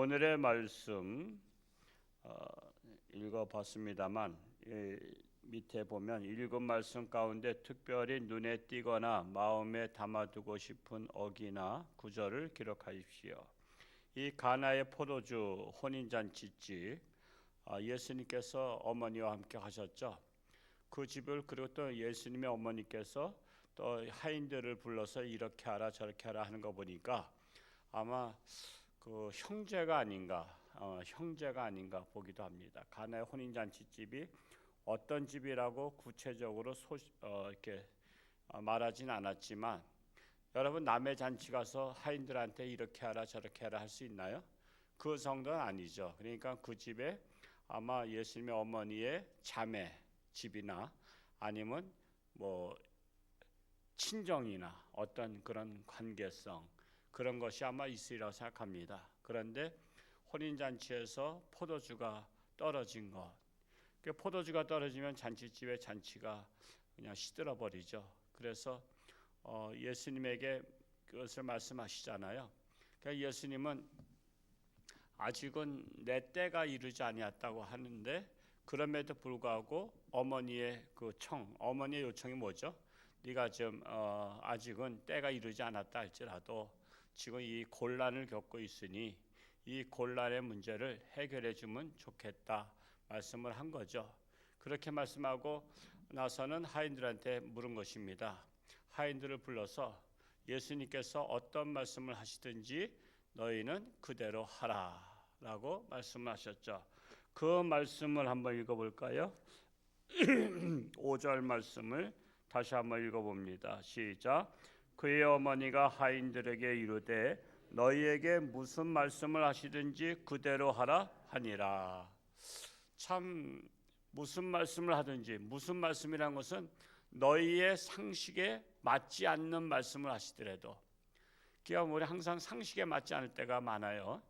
오늘의 말씀 읽어봤습니다만 밑에 보면 읽은 말씀 가운데 특별히 눈에 띄거나 마음에 담아두고 싶은 어기나 구절을 기록하십시오. 이 가나의 포도주 혼인잔치집 예수님께서 어머니와 함께 하셨죠. 그 집을 그리고 또 예수님의 어머니께서 또 하인들을 불러서 이렇게 하라 저렇게 하라 하는 거 보니까 아마 그 형제가 아닌가 보기도 합니다. 가나의 혼인잔치집이 어떤 집이라고 구체적으로 이렇게 말하진 않았지만 여러분 남의 잔치 가서 하인들한테 이렇게 하라 저렇게 하라 할 수 있나요? 그 정도는 아니죠. 그러니까 그 집에 아마 예수님의 어머니의 자매 집이나 아니면 뭐 친정이나 어떤 그런 관계성 그런 것이 아마 있으리라고 생각합니다. 그런데 혼인잔치에서 포도주가 떨어진 것, 포도주가 떨어지면 잔치집의 잔치가 그냥 시들어 버리죠. 그래서 예수님에게 그것을 말씀하시잖아요. 그러니까 예수님은 아직은 내 때가 이르지 아니었다고 하는데 그럼에도 불구하고 어머니의 어머니의 요청이 뭐죠? 네가 좀 아직은 때가 이르지 않았다 할지라도 지금 이 곤란을 겪고 있으니 이 곤란의 문제를 해결해 주면 좋겠다 말씀을 한 거죠. 그렇게 말씀하고 나서는 하인들한테 물은 것입니다. 하인들을 불러서 예수님께서 어떤 말씀을 하시든지 너희는 그대로 하라 라고 말씀하셨죠. 그 말씀을 한번 읽어볼까요? 5절 말씀을 다시 한번 읽어봅니다. 시작. 그의 어머니가 하인들에게 이르되 너희에게 무슨 말씀을 하시든지 그대로 하라 하니라. 참 무슨 말씀을 하든지 무슨 말씀이란 것은 너희의 상식에 맞지 않는 말씀을 하시더라도 우리 항상 상식에 맞지 않을 때가 많아요.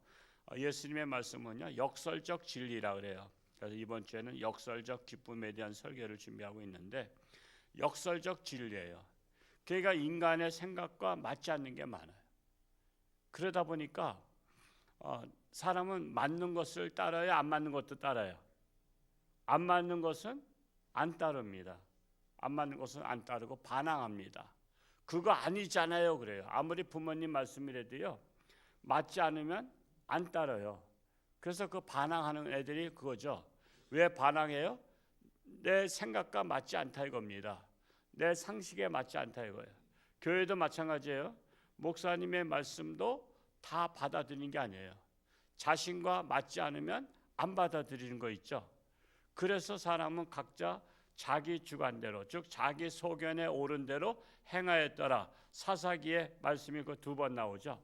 예수님의 말씀은요 역설적 진리라 그래요. 그래서 이번 주에는 역설적 기쁨에 대한 설교를 준비하고 있는데 역설적 진리예요. 그러니까 인간의 생각과 맞지 않는 게 많아요. 그러다 보니까 사람은 맞는 것을 따라야 안 맞는 것도 따라요. 안 맞는 것은 안 따릅니다. 안 맞는 것은 안 따르고 반항합니다. 그거 아니잖아요 그래요. 아무리 부모님 말씀이라도요 맞지 않으면 안 따라요. 그래서 그 반항하는 애들이 그거죠. 왜 반항해요? 내 생각과 맞지 않다 이겁니다. 내 상식에 맞지 않다 이거예요. 교회도 마찬가지예요. 목사님의 말씀도 다 받아들이는 게 아니에요. 자신과 맞지 않으면 안 받아들이는 거 있죠. 그래서 사람은 각자 자기 주관대로 즉 자기 소견에 옳은 대로 행하였더라. 사사기의 말씀이 그 2번 나오죠.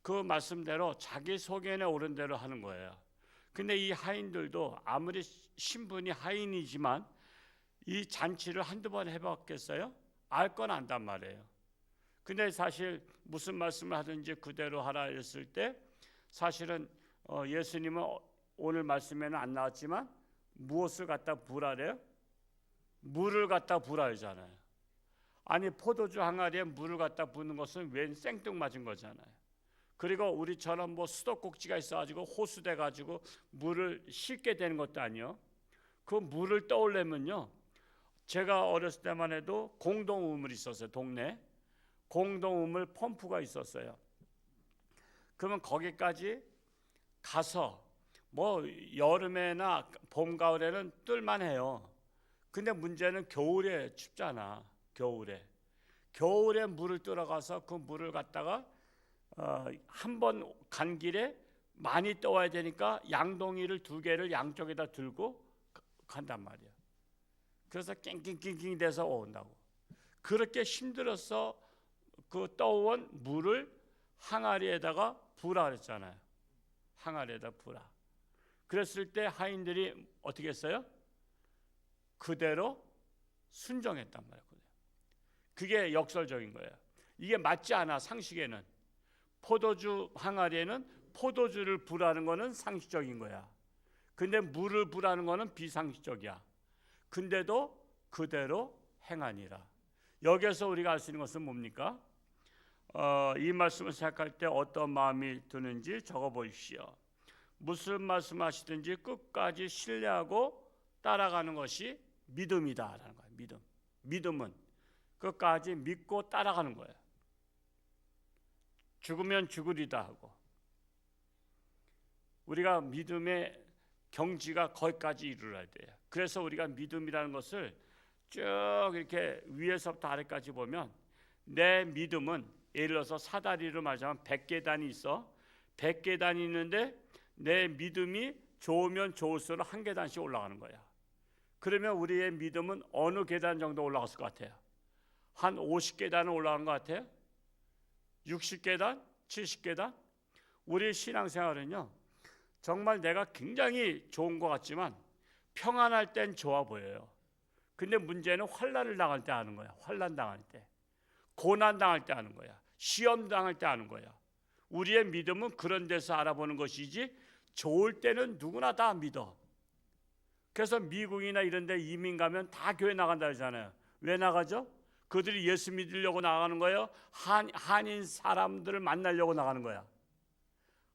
그 말씀대로 자기 소견에 옳은 대로 하는 거예요. 근데 이 하인들도 아무리 신분이 하인이지만 이 잔치를 한두 번 해봤겠어요? 알 건 안단 말이에요. 근데 사실 무슨 말씀을 하든지 그대로 하라 했을 때 사실은 예수님은 오늘 말씀에는 안 나왔지만 무엇을 갖다 부라래요? 물을 갖다 부라잖아요. 아니 포도주 항아리에 물을 갖다 부는 것은 웬 생뚱맞은 거잖아요. 그리고 우리처럼 뭐 수도꼭지가 있어가지고 호수돼 가지고 물을 싣게 되는 것도 아니요. 그 물을 떠올려면요. 제가 어렸을 때만 해도 공동우물이 있었어요. 동네 공동우물 펌프가 있었어요. 그러면 거기까지 가서 뭐 여름에나 봄 가을에는 뜰만 해요. 근데 문제는 겨울에 춥잖아. 겨울에 물을 들어가서 그 물을 갖다가 한 번 간 길에 많이 떠와야 되니까 양동이를 2개를 양쪽에다 들고 간단 말이야. 그래서 낑낑낑낑 돼서 온다고. 그렇게 힘들어서 그 떠온 물을 항아리에다가 부라 그랬잖아요. 항아리에다 부라. 그랬을 때 하인들이 어떻게 했어요? 그대로 순종했단 말이에요. 그게 역설적인 거예요. 이게 맞지 않아 상식에는. 포도주 항아리에는 포도주를 부라는 거는 상식적인 거야. 근데 물을 부라는 거는 비상식적이야. 근데도 그대로 행하니라. 여기서 우리가 알 수 있는 것은 뭡니까? 이 말씀을 생각할 때 어떤 마음이 드는지 적어 보십시오. 무슨 말씀하시든지 끝까지 신뢰하고 따라가는 것이 믿음이다라는 거예요. 믿음은 끝까지 믿고 따라가는 거예요. 죽으면 죽으리다 하고, 우리가 믿음의 경지가 거기까지 이르러야 돼요. 그래서 우리가 믿음이라는 것을 쭉 이렇게 위에서부터 아래까지 보면, 내 믿음은 예를 들어서 사다리로 말하자면 100계단이 있어. 100계단이 있는데 내 믿음이 좋으면 좋을수록 한 계단씩 올라가는 거야. 그러면 우리의 믿음은 어느 계단 정도 올라갔을 것 같아요? 한 50계단은 올라간 것 같아요? 60계단? 70계단? 우리 신앙생활은요, 정말 내가 굉장히 좋은 것 같지만 평안할 땐 좋아 보여요. 근데 문제는 환난을 당할 때 하는 거야. 환난 당할 때, 고난 당할 때 하는 거야. 시험 당할 때 하는 거야. 우리의 믿음은 그런 데서 알아보는 것이지, 좋을 때는 누구나 다 믿어. 그래서 미국이나 이런 데 이민 가면 다 교회 나간다 그러잖아요. 왜 나가죠? 그들이 예수 믿으려고 나가는 거예요? 한인 사람들을 만나려고 나가는 거야.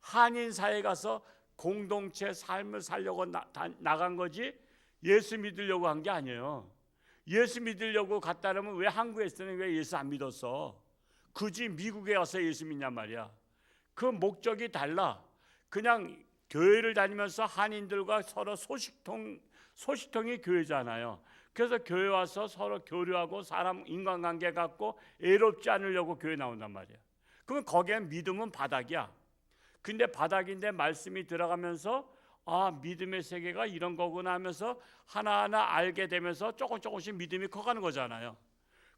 한인 사회에 가서 공동체 삶을 살려고 나간 거지, 예수 믿으려고 한 게 아니에요. 예수 믿으려고 갔다면 왜 한국에 있으면 왜 예수 안 믿었어? 굳이 미국에 가서 예수 믿냔 말이야. 그 목적이 달라. 그냥 교회를 다니면서 한인들과 서로 소식통이 교회잖아요. 그래서 교회 와서 서로 교류하고 사람 인간관계 갖고 애롭지 않으려고 교회 나온단 말이야. 그러면 거기엔 믿음은 바닥이야. 근데 바닥인데 말씀이 들어가면서 믿음의 세계가 이런 거구나 하면서 하나하나 알게 되면서 조금씩 믿음이 커가는 거잖아요.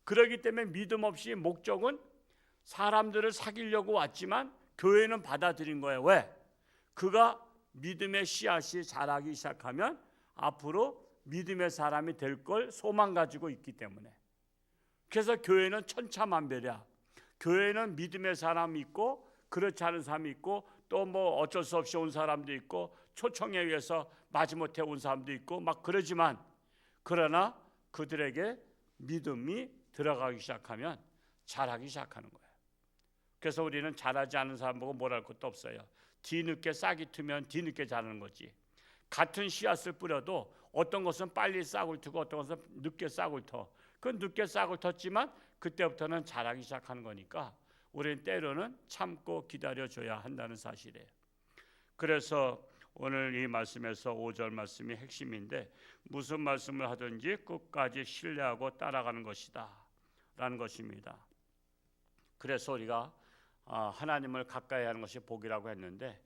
그렇기 때문에 믿음 없이 목적은 사람들을 사귀려고 왔지만 교회는 받아들인 거예요. 왜? 그가 믿음의 씨앗이 자라기 시작하면 앞으로 믿음의 사람이 될 걸 소망 가지고 있기 때문에. 그래서 교회는 천차만별이야. 교회는 믿음의 사람이 있고 그렇지 않은 사람이 있고, 또 뭐 어쩔 수 없이 온 사람도 있고, 초청에 의해서 마지못해 온 사람도 있고 막 그러지만, 그러나 그들에게 믿음이 들어가기 시작하면 자라기 시작하는 거예요. 그래서 우리는 자라지 않은 사람 보고 뭘 할 것도 없어요. 뒤늦게 싹이 트면 뒤늦게 자라는 거지. 같은 씨앗을 뿌려도 어떤 것은 빨리 싹을 트고 어떤 것은 늦게 싹을 터. 그 늦게 싹을 텄지만 그때부터는 자라기 시작하는 거니까 우리는 때로는 참고 기다려줘야 한다는 사실이에요. 그래서 오늘 이 말씀에서 5절 말씀이 핵심인데, 무슨 말씀을 하든지 끝까지 신뢰하고 따라가는 것이다 라는 것입니다. 그래서 우리가 하나님을 가까이 하는 것이 복이라고 했는데,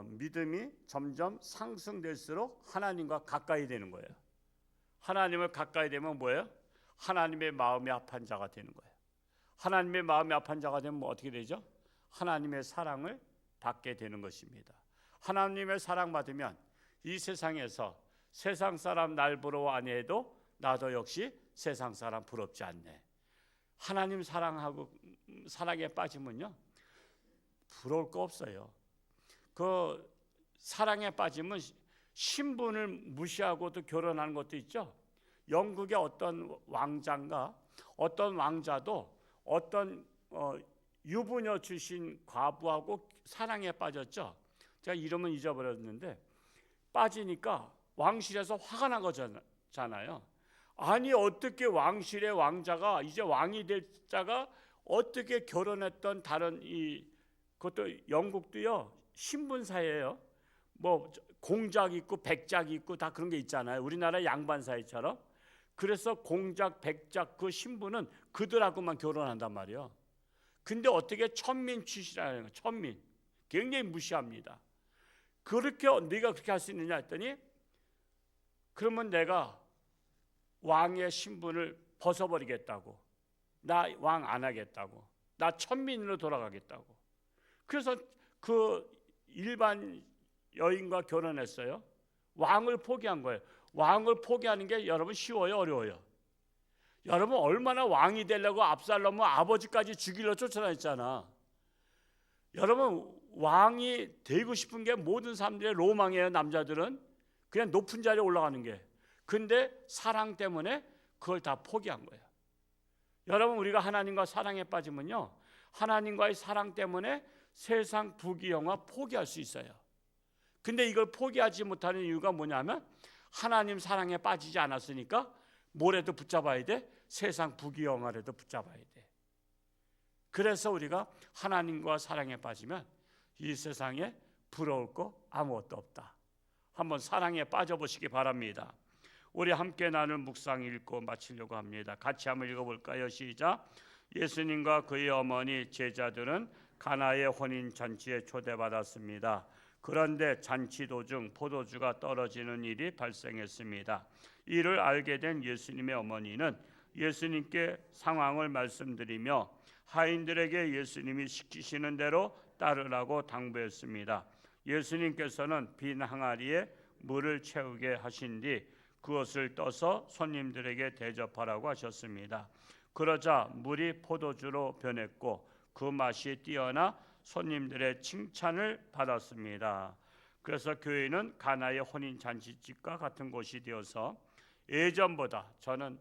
믿음이 점점 상승될수록 하나님과 가까이 되는 거예요. 하나님을 가까이 되면 뭐예요? 하나님의 마음이 합한 자가 되는 거예요. 하나님의 마음이 합한 자가 되면 뭐 어떻게 되죠? 하나님의 사랑을 받게 되는 것입니다. 하나님의 사랑 받으면 이 세상에서 세상 사람 날 부러워 아니해도 나도 역시 세상 사람 부럽지 않네. 하나님 사랑에 빠지면요, 부러울 거 없어요. 그 사랑에 빠지면 신분을 무시하고도 결혼하는 것도 있죠. 영국의 어떤 왕자인가, 어떤 왕자도 어떤 유부녀 출신 과부하고 사랑에 빠졌죠. 제가 이름은 잊어버렸는데, 빠지니까 왕실에서 화가 난 거잖아요. 아니 어떻게 왕실의 왕자가, 이제 왕이 될 자가 어떻게 결혼했던 다른 그것도 영국도요 신분사예요. 뭐 공작 있고 백작 있고 다 그런 게 있잖아요. 우리나라 양반 사회처럼. 그래서 공작 백작 그 신분은 그들하고만 결혼한단 말이에요. 근데 어떻게 천민 출신이라는 거예요. 천민. 굉장히 무시합니다. 그렇게 네가 그렇게 할 수 있느냐 했더니, 그러면 내가 왕의 신분을 벗어버리겠다고, 나 왕 안 하겠다고, 나 천민으로 돌아가겠다고. 그래서 그 일반 여인과 결혼했어요. 왕을 포기한 거예요. 왕을 포기하는 게 여러분 쉬워요, 어려워요? 여러분 얼마나 왕이 되려고 압살롬은 아버지까지 죽이려 쫓아다녔잖아. 여러분 왕이 되고 싶은 게 모든 사람들의 로망이에요. 남자들은 그냥 높은 자리에 올라가는 게. 근데 사랑 때문에 그걸 다 포기한 거예요. 여러분 우리가 하나님과 사랑에 빠지면요, 하나님과의 사랑 때문에 세상 부귀영화 포기할 수 있어요. 근데 이걸 포기하지 못하는 이유가 뭐냐면 하나님 사랑에 빠지지 않았으니까 뭐래도 붙잡아야 돼? 세상 부귀영화라도 붙잡아야 돼. 그래서 우리가 하나님과 사랑에 빠지면 이 세상에 부러울 거 아무것도 없다. 한번 사랑에 빠져보시기 바랍니다. 우리 함께 나눌 묵상 읽고 마치려고 합니다. 같이 한번 읽어볼까요? 시작. 예수님과 그의 어머니 제자들은 가나의 혼인 잔치에 초대받았습니다. 그런데 잔치 도중 포도주가 떨어지는 일이 발생했습니다. 이를 알게 된 예수님의 어머니는 예수님께 상황을 말씀드리며 하인들에게 예수님이 시키시는 대로 따르라고 당부했습니다. 예수님께서는 빈 항아리에 물을 채우게 하신 뒤 그것을 떠서 손님들에게 대접하라고 하셨습니다. 그러자 물이 포도주로 변했고 그 맛이 뛰어나 손님들의 칭찬을 받았습니다. 그래서 교회는 가나의 혼인 잔치집과 같은 곳이 되어서 예전보다, 저는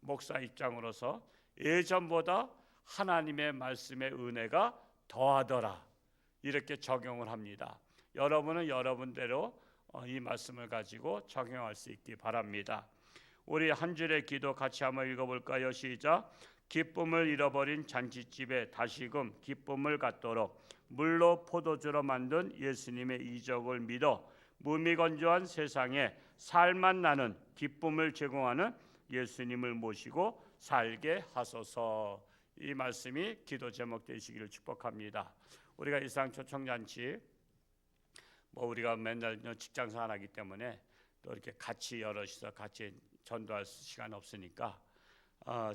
목사 입장으로서 예전보다 하나님의 말씀의 은혜가 더하더라 이렇게 적용을 합니다. 여러분은 여러분대로 이 말씀을 가지고 적용할 수 있기 바랍니다. 우리 한 줄의 기도 같이 한번 읽어볼까요? 시작. 기쁨을 잃어버린 잔치집에 다시금 기쁨을 갖도록 물로 포도주로 만든 예수님의 이적을 믿어 무미건조한 세상에 살맛 나는 기쁨을 제공하는 예수님을 모시고 살게 하소서. 이 말씀이 기도 제목 되시기를 축복합니다. 우리가 이상 초청잔치 우리가 맨날 직장생활 하기 때문에 또 이렇게 같이 여럿이서 같이 전도할 시간 없으니까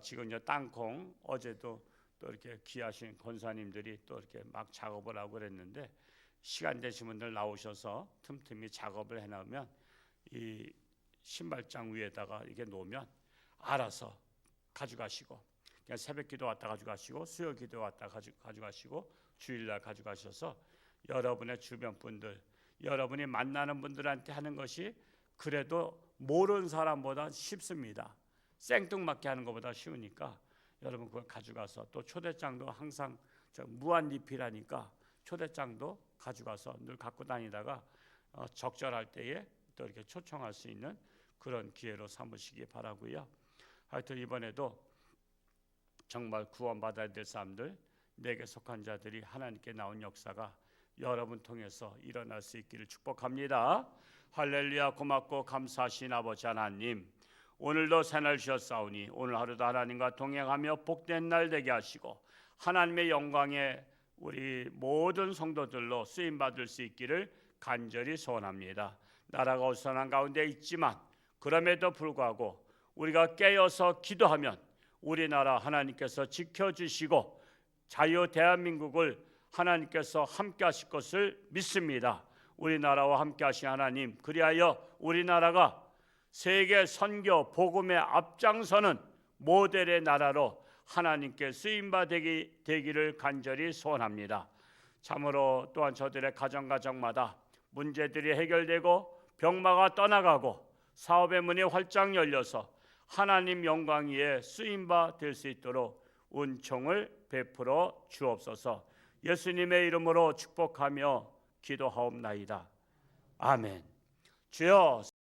지금 이제 땅콩 어제도 또 이렇게 귀하신 권사님들이 또 이렇게 막 작업을 하고 그랬는데 시간 되신 분들 나오셔서 틈틈이 작업을 해놓으면 이 신발장 위에다가 이렇게 놓으면 알아서 가져가시고 그냥 새벽기도 왔다 가져가시고 수요기도 왔다 가져가시고 주일날 가져가셔서 여러분의 주변 분들 여러분이 만나는 분들한테 하는 것이 그래도 모르는 사람보다 쉽습니다. 생뚱맞게 하는 것보다 쉬우니까 여러분 그걸 가져가서 또 초대장도 항상 무한 리필하니까 초대장도 가져가서 늘 갖고 다니다가 적절할 때에 또 이렇게 초청할 수 있는 그런 기회로 삼으시기 바라고요. 하여튼 이번에도 정말 구원받아야 될 사람들, 내게 속한 자들이 하나님께 나온 역사가 여러분 통해서 일어날 수 있기를 축복합니다. 할렐루야. 고맙고 감사하신 아버지 하나님, 오늘도 새날 주셨사오니 오늘 하루도 하나님과 동행하며 복된 날 되게 하시고 하나님의 영광에 우리 모든 성도들로 쓰임받을 수 있기를 간절히 소원합니다. 나라가 어수선한 가운데 있지만 그럼에도 불구하고 우리가 깨어서 기도하면 우리나라 하나님께서 지켜주시고 자유 대한민국을 하나님께서 함께 하실 것을 믿습니다. 우리나라와 함께 하신 하나님, 그리하여 우리나라가 세계 선교 복음의 앞장서는 모델의 나라로 하나님께 쓰임받게 되기를 간절히 소원합니다. 참으로 또한 저들의 가정마다 문제들이 해결되고 병마가 떠나가고 사업의 문이 활짝 열려서 하나님 영광 위에 쓰임바 될 수 있도록 은총을 베풀어 주옵소서. 예수님의 이름으로 축복하며 기도하옵나이다. 아멘. 주여